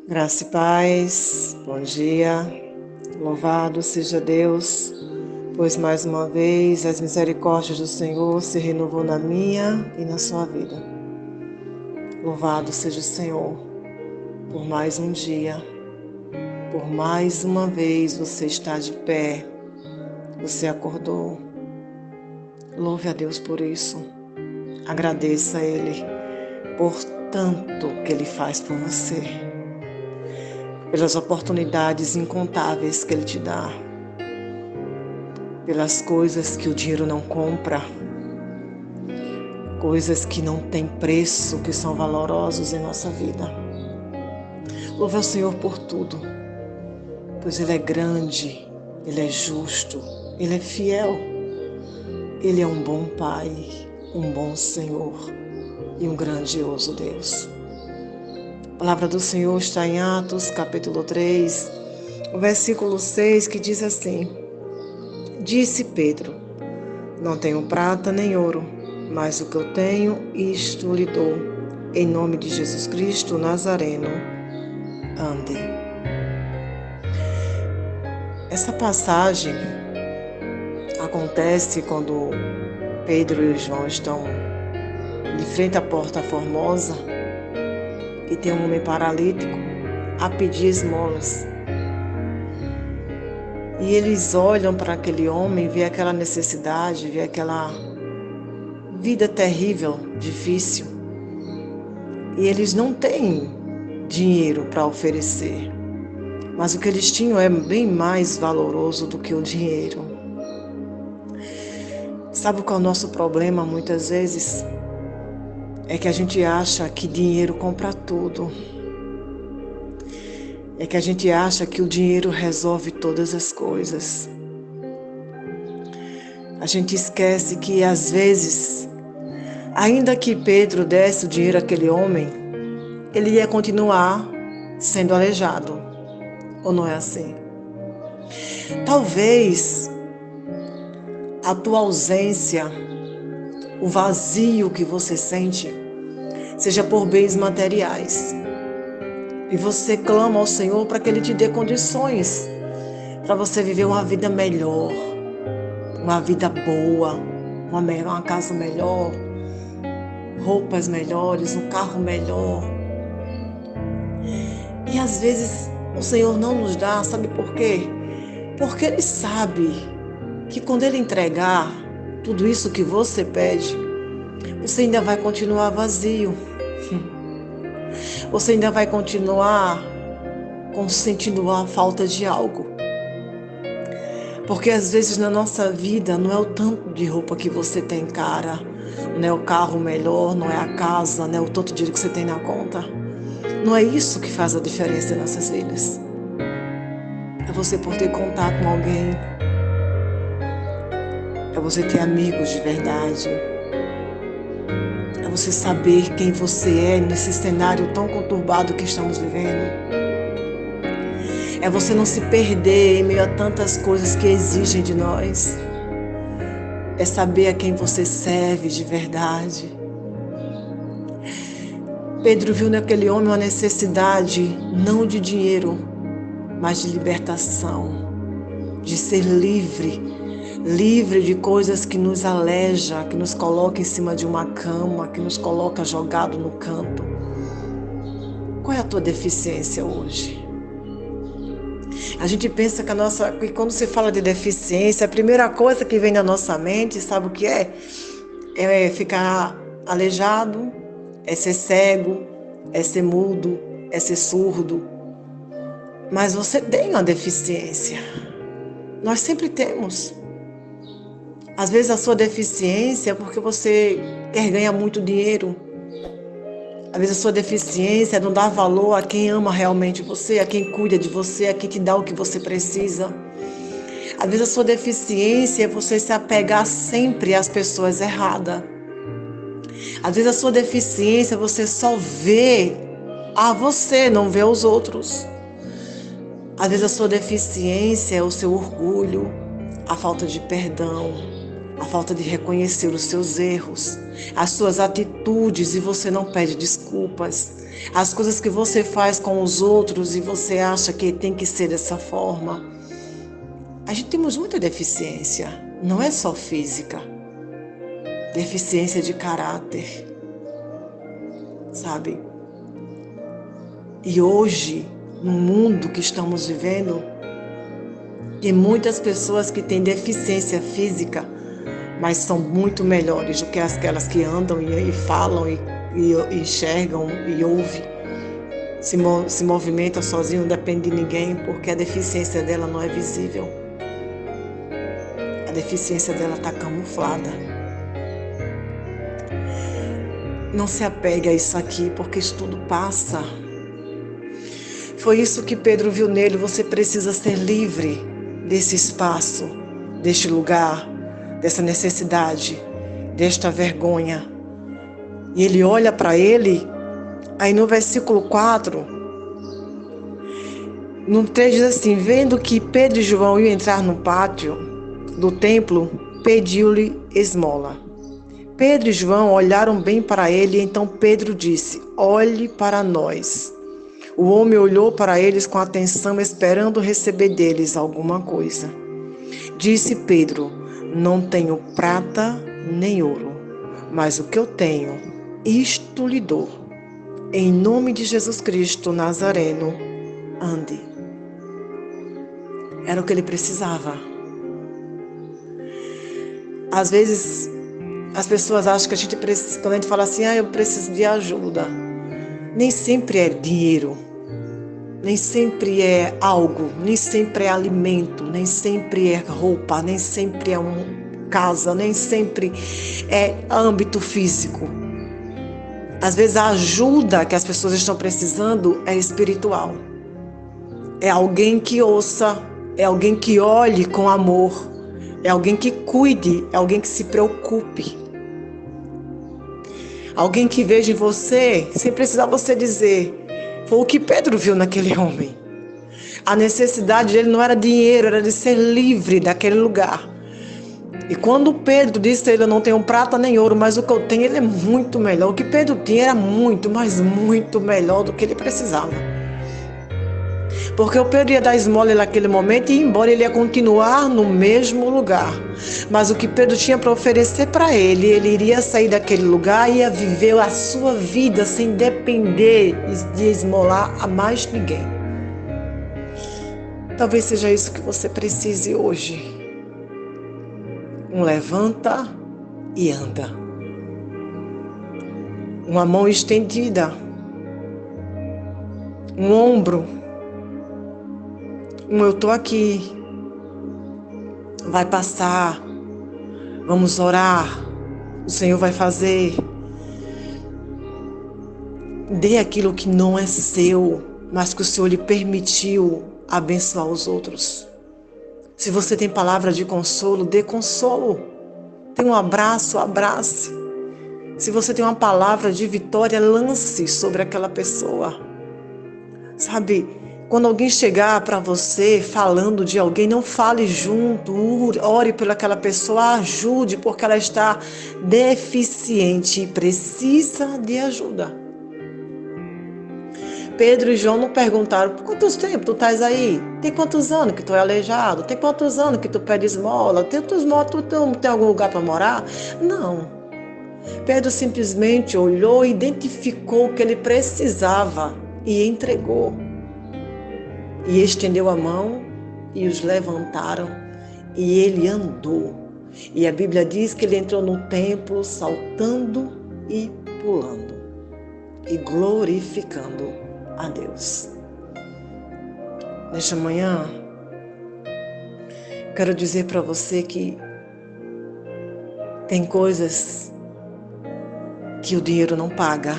Graça e paz, bom dia, louvado seja Deus, pois mais uma vez as misericórdias do Senhor se renovou na minha e na sua vida. Louvado seja o Senhor por mais um dia, por mais uma vez você está de pé, você acordou. Louve a Deus por isso, agradeça a Ele por tanto que Ele faz por você, pelas oportunidades incontáveis que Ele te dá, pelas coisas que o dinheiro não compra, coisas que não têm preço, que são valorosos em nossa vida. Louve ao Senhor por tudo, pois Ele é grande, Ele é justo, Ele é fiel, Ele é um bom Pai, um bom Senhor e um grandioso Deus. A palavra do Senhor está em Atos, capítulo 3, o versículo 6, que diz assim: Disse Pedro: Não tenho prata nem ouro, mas o que eu tenho, isto lhe dou. Em nome de Jesus Cristo Nazareno, ande. Essa passagem acontece quando Pedro e João estão de frente à Porta Formosa e tem um homem paralítico a pedir esmolas. E eles olham para aquele homem, vê aquela necessidade, vê aquela vida terrível, difícil. E eles não têm dinheiro para oferecer. Mas o que eles tinham é bem mais valoroso do que o dinheiro. Sabe qual é o nosso problema muitas vezes? É que a gente acha que dinheiro compra tudo. É que a gente acha que o dinheiro resolve todas as coisas. A gente esquece que às vezes, ainda que Pedro desse o dinheiro àquele homem, ele ia continuar sendo aleijado. Ou não é assim? Talvez a tua ausência, o vazio que você sente, seja por bens materiais. E você clama ao Senhor para que Ele te dê condições para você viver uma vida melhor, uma vida boa, uma casa melhor, roupas melhores, um carro melhor. E às vezes o Senhor não nos dá, sabe por quê? Porque Ele sabe que quando Ele entregar tudo isso que você pede, você ainda vai continuar vazio. Você ainda vai continuar sentindo a falta de algo. Porque às vezes na nossa vida não é o tanto de roupa que você tem, cara, não é o carro melhor, não é a casa, não é o tanto de dinheiro que você tem na conta. Não é isso que faz a diferença em nossas vidas. É você poder contar com alguém. É você ter amigos de verdade. É você saber quem você é nesse cenário tão conturbado que estamos vivendo. É você não se perder em meio a tantas coisas que exigem de nós. É saber a quem você serve de verdade. Pedro viu naquele homem uma necessidade, não de dinheiro, mas de libertação, de ser livre, livre de coisas que nos aleja, que nos coloca em cima de uma cama, que nos coloca jogado no canto. Qual é a tua deficiência hoje? A gente pensa que quando se fala de deficiência, a primeira coisa que vem na nossa mente, sabe o que é? É ficar aleijado, é ser cego, é ser mudo, é ser surdo. Mas você tem uma deficiência. Nós sempre temos. Às vezes a sua deficiência é porque você quer ganhar muito dinheiro. Às vezes a sua deficiência é não dar valor a quem ama realmente você, a quem cuida de você, a quem te dá o que você precisa. Às vezes a sua deficiência é você se apegar sempre às pessoas erradas. Às vezes a sua deficiência é você só vê a você, não vê os outros. Às vezes a sua deficiência é o seu orgulho, a falta de perdão, a falta de reconhecer os seus erros, as suas atitudes e você não pede desculpas. As coisas que você faz com os outros e você acha que tem que ser dessa forma. A gente temos muita deficiência, não é só física. Deficiência de caráter, sabe? E hoje, no mundo que estamos vivendo, tem muitas pessoas que têm deficiência física, mas são muito melhores do que aquelas que andam e falam e enxergam e ouvem. Se movimenta sozinho, não depende de ninguém, porque a deficiência dela não é visível. A deficiência dela está camuflada. Não se apegue a isso aqui, porque isso tudo passa. Foi isso que Pedro viu nele. Você precisa ser livre desse espaço, deste lugar, dessa necessidade, desta vergonha. E ele olha para ele, aí no versículo 4, no 3 diz assim: vendo que Pedro e João iam entrar no pátio do templo, pediu-lhe esmola. Pedro e João olharam bem para ele, e então Pedro disse: olhe para nós. O homem olhou para eles com atenção, esperando receber deles alguma coisa. Disse Pedro: não tenho prata nem ouro, mas o que eu tenho, isto lhe dou. Em nome de Jesus Cristo Nazareno, ande. Era o que ele precisava. Às vezes, as pessoas acham que a gente precisa, quando a gente fala assim, eu preciso de ajuda. Nem sempre é dinheiro, nem sempre é algo, nem sempre é alimento, nem sempre é roupa, nem sempre é casa, nem sempre é âmbito físico. Às vezes a ajuda que as pessoas estão precisando é espiritual. É alguém que ouça, é alguém que olhe com amor, é alguém que cuide, é alguém que se preocupe. Alguém que veja em você, sem precisar você dizer. Foi o que Pedro viu naquele homem. A necessidade dele não era dinheiro, era de ser livre daquele lugar. E quando Pedro disse a ele: eu não tenho prata nem ouro, mas o que eu tenho, ele é muito melhor. O que Pedro tinha era muito, mas muito melhor do que ele precisava. Porque o Pedro ia dar esmola naquele momento e ir embora, ele ia continuar no mesmo lugar. Mas o que Pedro tinha para oferecer para ele, ele iria sair daquele lugar e ia viver a sua vida sem depender de esmolar a mais ninguém. Talvez seja isso que você precise hoje. Levanta e anda. Uma mão estendida. Um ombro. Eu estou aqui. Vai passar. Vamos orar. O Senhor vai fazer. Dê aquilo que não é seu, mas que o Senhor lhe permitiu abençoar os outros. Se você tem palavra de consolo, dê consolo. Tem um abraço, abrace. Se você tem uma palavra de vitória, lance sobre aquela pessoa. Sabe, quando alguém chegar para você falando de alguém, não fale junto, ore pelaquela pessoa, ajude, porque ela está deficiente e precisa de ajuda. Pedro e João não perguntaram: por quantos tempos tu estás aí? Tem quantos anos que tu é aleijado? Tem quantos anos que tu pede esmola? Tem algum lugar para morar? Não. Pedro simplesmente olhou e identificou o que ele precisava e entregou. E estendeu a mão e os levantaram e ele andou. E a Bíblia diz que ele entrou no templo saltando e pulando e glorificando a Deus. Nesta manhã, quero dizer para você que tem coisas que o dinheiro não paga.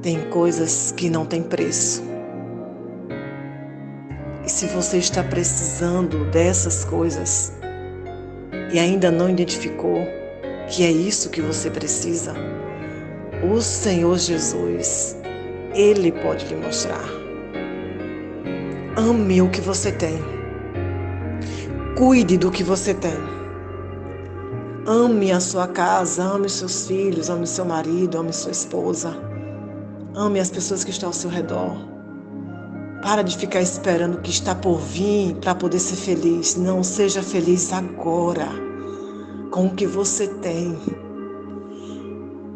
Tem coisas que não tem preço. E se você está precisando dessas coisas e ainda não identificou que é isso que você precisa, o Senhor Jesus, Ele pode lhe mostrar. Ame o que você tem. Cuide do que você tem. Ame a sua casa, ame seus filhos, ame seu marido, ame sua esposa. Ame as pessoas que estão ao seu redor. Para de ficar esperando o que está por vir para poder ser feliz. Não, seja feliz agora, com o que você tem.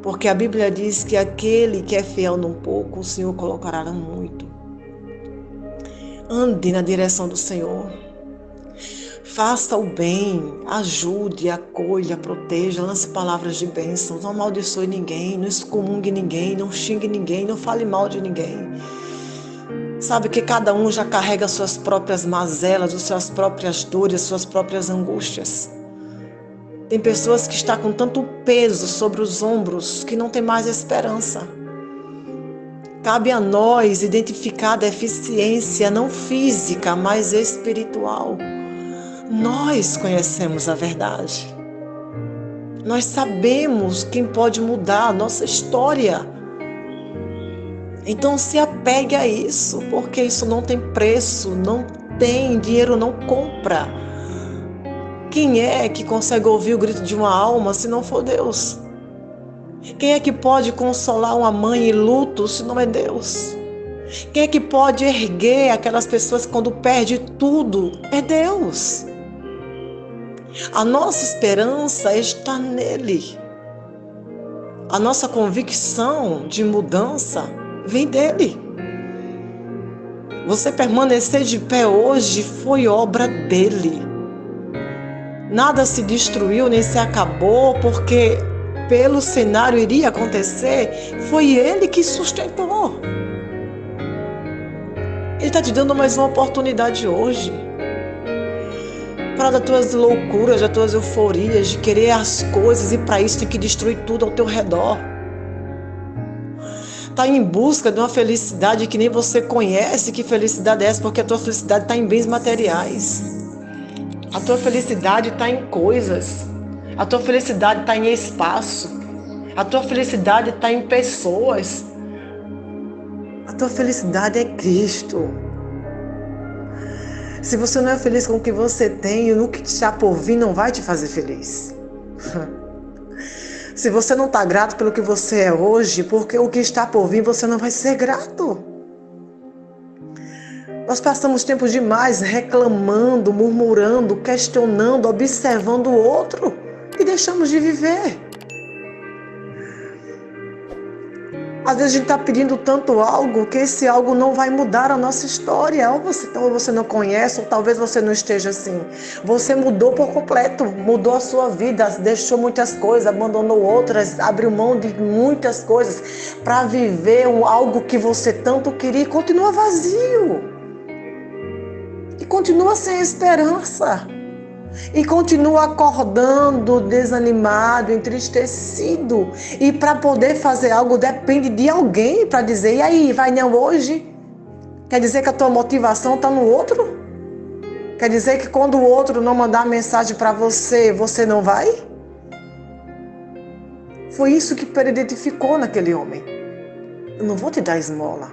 Porque a Bíblia diz que aquele que é fiel num pouco, o Senhor colocará no muito. Ande na direção do Senhor. Faça o bem, ajude, acolha, proteja, lance palavras de bênção, não amaldiçoe ninguém, não excomungue ninguém, não xingue ninguém, não fale mal de ninguém. Sabe que cada um já carrega suas próprias mazelas, as suas próprias dores, as suas próprias angústias. Tem pessoas que estão com tanto peso sobre os ombros que não tem mais esperança. Cabe a nós identificar a deficiência não física, mas espiritual. Nós conhecemos a verdade. Nós sabemos quem pode mudar a nossa história. Então se apegue a isso, porque isso não tem preço, não tem, dinheiro não compra. Quem é que consegue ouvir o grito de uma alma se não for Deus? Quem é que pode consolar uma mãe em luto se não é Deus? Quem é que pode erguer aquelas pessoas quando perde tudo? É Deus. A nossa esperança está nele. A nossa convicção de mudança vem dele. Você permanecer de pé hoje foi obra dele. Nada se destruiu nem se acabou porque pelo cenário iria acontecer. Foi ele que sustentou. Ele está te dando mais uma oportunidade hoje. Para das tuas loucuras, das tuas euforias, de querer as coisas e para isso tem que destruir tudo ao teu redor. Está em busca de uma felicidade que nem você conhece que felicidade é essa, porque a tua felicidade está em bens materiais. A tua felicidade está em coisas. A tua felicidade está em espaço. A tua felicidade está em pessoas. A tua felicidade é Cristo. Se você não é feliz com o que você tem, o que está por vir não vai te fazer feliz. Se você não está grato pelo que você é hoje, porque o que está por vir você não vai ser grato. Nós passamos tempo demais reclamando, murmurando, questionando, observando o outro e deixamos de viver. Às vezes a gente está pedindo tanto algo que esse algo não vai mudar a nossa história. Ou você não conhece, ou talvez você não esteja assim. Você mudou por completo, mudou a sua vida, deixou muitas coisas, abandonou outras, abriu mão de muitas coisas para viver algo que você tanto queria e continua vazio. E continua sem esperança. E continua acordando, desanimado, entristecido. E para poder fazer algo depende de alguém para dizer, e aí, vai não hoje? Quer dizer que a tua motivação está no outro? Quer dizer que quando o outro não mandar mensagem para você, você não vai? Foi isso que Pedro identificou naquele homem. Eu não vou te dar esmola.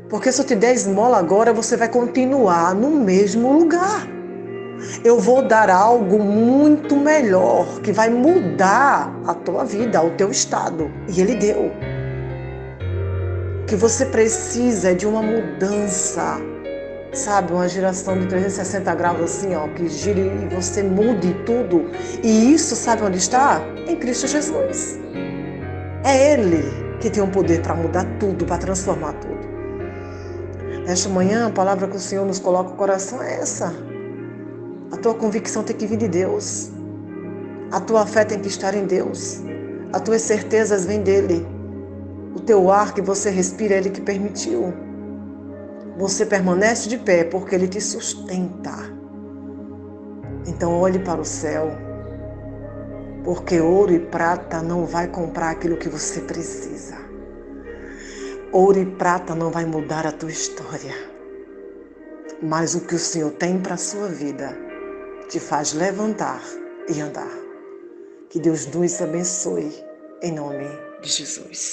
Porque se eu te der esmola agora, você vai continuar no mesmo lugar. Eu vou dar algo muito melhor, que vai mudar a tua vida, o teu estado. E ele deu. O que você precisa é de uma mudança, sabe? Uma giração de 360 graus assim, ó, que gire e você mude tudo. E isso, sabe onde está? Em Cristo Jesus. É Ele que tem o poder para mudar tudo, para transformar tudo. Nesta manhã, a palavra que o Senhor nos coloca no coração é essa. A tua convicção tem que vir de Deus. A tua fé tem que estar em Deus. As tuas certezas vêm dEle. O teu ar que você respira, é Ele que permitiu. Você permanece de pé porque Ele te sustenta. Então olhe para o céu. Porque ouro e prata não vai comprar aquilo que você precisa. Ouro e prata não vai mudar a tua história. Mas o que o Senhor tem para a sua vida te faz levantar e andar. Que Deus nos abençoe, em nome de Jesus.